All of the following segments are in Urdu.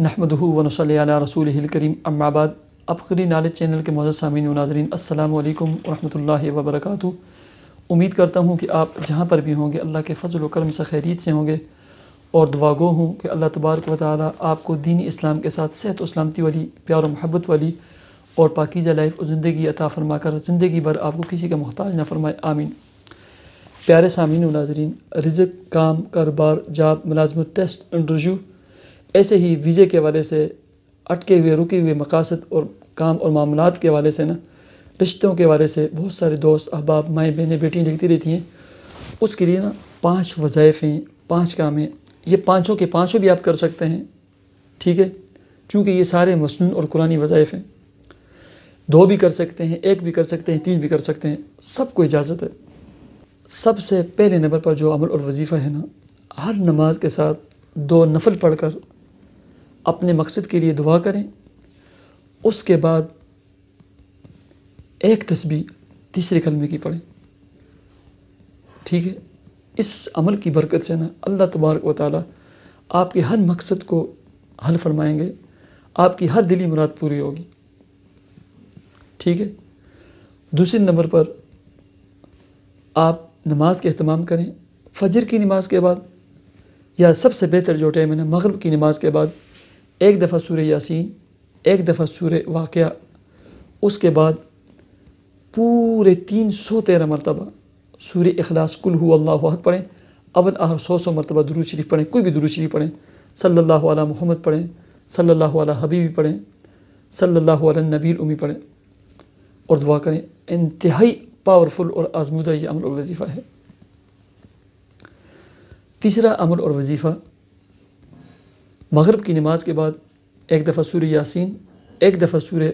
نحمدہ ونصلی علی رسولہ الکریم، اما بعد۔ ابقری نالج چینل کے معزز سامعین و ناظرین، السلام علیکم ورحمۃ اللہ وبرکاتہ۔ امید کرتا ہوں کہ آپ جہاں پر بھی ہوں گے اللہ کے فضل و کرم سے خیریت سے ہوں گے، اور دعا گو ہوں کہ اللہ تبارک و تعالی آپ کو دینی اسلام کے ساتھ صحت و سلامتی والی، پیار و محبت والی اور پاکیزہ لائف و زندگی عطا فرما کر زندگی بھر آپ کو کسی کا محتاج نہ فرمائے، آمین۔ پیارے سامعین و ناظرین، رزق، کام، کاروبار، جاب، ملازمت، ٹیسٹ، انٹرویو، ایسے ہی ویزے کے حوالے سے اٹکے ہوئے رکے ہوئے مقاصد اور کام اور معاملات کے حوالے سے رشتوں کے حوالے سے بہت سارے دوست، احباب، مائیں، بہنیں، بیٹیاں لکھتی رہتی ہیں۔ اس کے لیے 5 وظائف ہیں، 5 کام ہیں۔ یہ پانچوں کے پانچوں بھی آپ کر سکتے ہیں، ٹھیک ہے، کیونکہ یہ سارے مسنون اور قرآنی وظائف ہیں۔ 2 بھی کر سکتے ہیں، 1 بھی کر سکتے ہیں، 3 بھی کر سکتے ہیں، سب کو اجازت ہے۔ سب سے پہلے نمبر پر جو عمل اور وظیفہ ہے ہر نماز کے ساتھ 2 نفل پڑھ کر اپنے مقصد کے لیے دعا کریں۔ اس کے بعد 1 تسبیح تیسرے کلمے کی پڑھیں، ٹھیک ہے۔ اس عمل کی برکت سے اللہ تبارک و تعالی آپ کے ہر مقصد کو حل فرمائیں گے، آپ کی ہر دلی مراد پوری ہوگی، ٹھیک ہے۔ دوسرے نمبر پر آپ نماز کے اہتمام کریں، فجر کی نماز کے بعد، یا سب سے بہتر جو ٹائم ہے مغرب کی نماز کے بعد 1 دفعہ سورہ یاسین، 1 دفعہ سورہ واقعہ، اس کے بعد پورے 313 مرتبہ سورہ اخلاص، قل هو اللہ احد پڑھیں۔ اول آخر 100 مرتبہ درود شریف پڑھیں، کوئی بھی درود شریف پڑھیں، صلی اللہ علی محمد پڑھیں، صلی اللہ علی حبیبی پڑھیں، صلی اللہ علی النبی الامی پڑھیں، اور دعا کریں۔ انتہائی پاورفل اور آزمودہ یہ عمل اور وظیفہ ہے۔ تیسرا عمل اور وظیفہ، مغرب کی نماز کے بعد 1 دفعہ سورہ یاسین، 1 دفعہ سورہ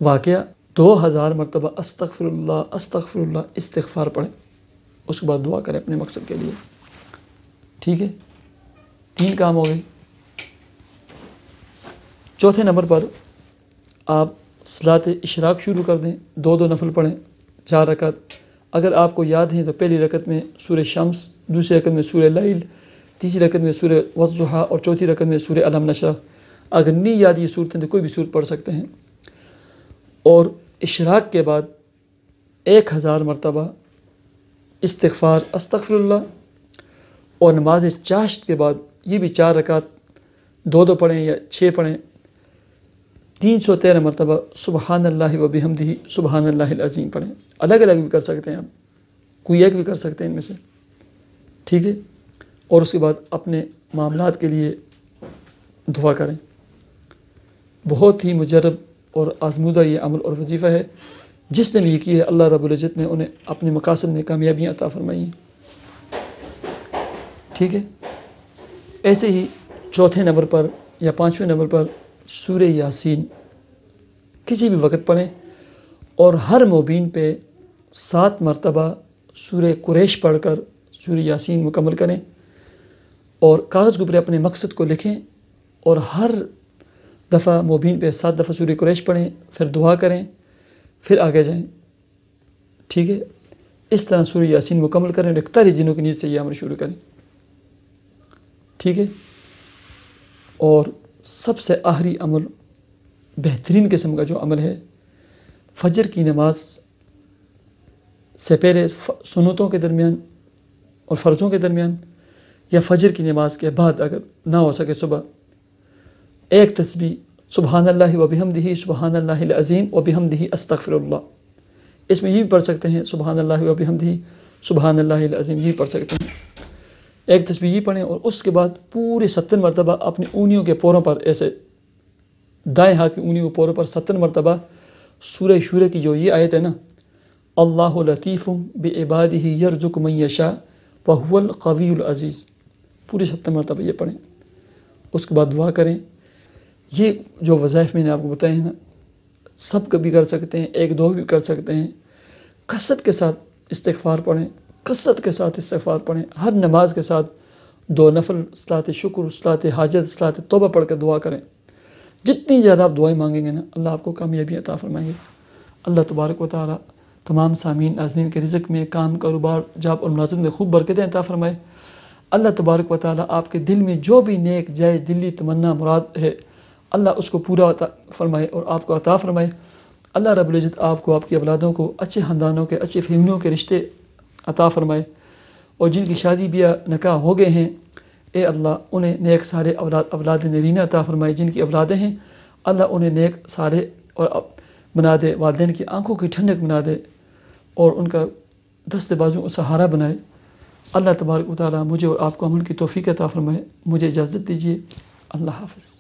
واقعہ، 2000 مرتبہ استغفر اللہ استغفار پڑھیں۔ اس کے بعد دعا کریں اپنے مقصد کے لیے، ٹھیک ہے۔ 3 کام ہو گئے۔ چوتھے نمبر پر آپ صلاۃ اشراق شروع کر دیں، 2 نفل پڑھیں، 4 رکعت۔ اگر آپ کو یاد ہیں تو پہلی رکعت میں سورہ شمس، دوسری رکعت میں سورہ لیل، تیسری رکعت میں سورہ والضحیٰ، اور چوتھی رکعت میں سورہ الم نشرح۔ اگر نہیں یاد یہ صورتیں تو کوئی بھی صورت پڑھ سکتے ہیں۔ اور اشراق کے بعد 1000 مرتبہ استغفار استغفر اللہ، اور نماز چاشت کے بعد یہ بھی 4 رکعت 2 پڑھیں یا 6 پڑھیں، 313 مرتبہ سبحان اللہ و بحمدہ سبحان اللہ العظیم پڑھیں۔ الگ الگ بھی کر سکتے ہیں آپ، کوئی ایک بھی کر سکتے ہیں ان میں سے، ٹھیک ہے۔ اور اس کے بعد اپنے معاملات کے لیے دعا کریں۔ بہت ہی مجرب اور آزمودہ یہ عمل اور وظیفہ ہے۔ جس نے بھی یہ کی ہے اللہ رب العزت نے انہیں اپنے مقاصد میں کامیابیاں عطا فرمائی ہیں، ٹھیک ہے۔ ایسے ہی چوتھے نمبر پر یا 5ویں نمبر پر سورہ یاسین کسی بھی وقت پڑھیں، اور ہر مبین پہ 7 مرتبہ سورہ قریش پڑھ کر سورہ یاسین مکمل کریں، اور کاغذ کے اوپر اپنے مقصد کو لکھیں، اور ہر دفعہ مبین پہ 7 دفعہ سورہ قریش پڑھیں، پھر دعا کریں، پھر آگے جائیں، ٹھیک ہے۔ اس طرح سورہ یاسین مکمل کریں اور 41 دنوں کی نیت سے یہ عمل شروع کریں، ٹھیک ہے۔ اور سب سے آخری عمل، بہترین قسم کا جو عمل ہے، فجر کی نماز سے پہلے سنتوں کے درمیان اور فرضوں کے درمیان، یا فجر کی نماز کے بعد اگر نہ ہو سکے صبح، 1 تسبیح سبحان اللہ و بحمدہ سبحان اللہ العظیم و بحمدہ استغفر اللہ۔ اس میں یہ بھی پڑھ سکتے ہیں سبحان اللہ و بحمدہ سبحان اللہ العظیم، یہ بھی پڑھ سکتے ہیں۔ 1 تسبیح یہ پڑھیں، اور اس کے بعد پورے 70 مرتبہ اپنی انگلیوں کے پوروں پر، ایسے دائیں ہاتھ کی انگلیوں کے پوروں پر 70 مرتبہ سورہ شورى کی جو یہ آیت ہے اللہ لطیف بعبادہ یرزق من یشاء وہو القوی العزیز، پوری 70 مرتبہ یہ پڑھیں۔ اس کے بعد دعا کریں۔ یہ جو وظائف میں نے آپ کو بتائے ہیں سب کبھی کر سکتے ہیں، 1-2 بھی کر سکتے ہیں۔ کثرت کے ساتھ استغفار پڑھیں، کثرت کے ساتھ استغفار پڑھیں۔ ہر نماز کے ساتھ 2 نفل، صلاۃ شکر، صلاۃ حاجت، صلاۃ توبہ پڑھ کر دعا کریں۔ جتنی زیادہ آپ دعائیں مانگیں گے اللہ آپ کو کامیابی عطا فرمائیں گے۔ اللہ تبارک و تعالی تمام سامعین ناظرین کے رزق میں، کام، کاروبار، جاب اور ملازمت میں خوب برکتیں عطا فرمائے۔ اللہ تبارک و تعالیٰ آپ کے دل میں جو بھی نیک جائز دلی تمنا مراد ہے اللہ اس کو پورا فرمائے اور آپ کو عطا فرمائے۔ اللہ رب العزت آپ کو، آپ کی اولادوں کو اچھے خاندانوں کے، اچھے فیملیوں کے رشتے عطا فرمائے، اور جن کی شادی بیاہ نکاح ہو گئے ہیں اے اللہ انہیں نیک سارے اولاد نرینہ عطا فرمائے۔ جن کی اولادیں ہیں اللہ انہیں نیک سارے اور بنا دے، والدین کی آنکھوں کی ٹھنڈک بنا دے اور ان کا دست بازو کا سہارا بنائے۔ اللہ تبارک و تعالیٰ مجھے اور آپ کو عمل کی توفیق عطا فرمائے۔ مجھے اجازت دیجیے، اللہ حافظ۔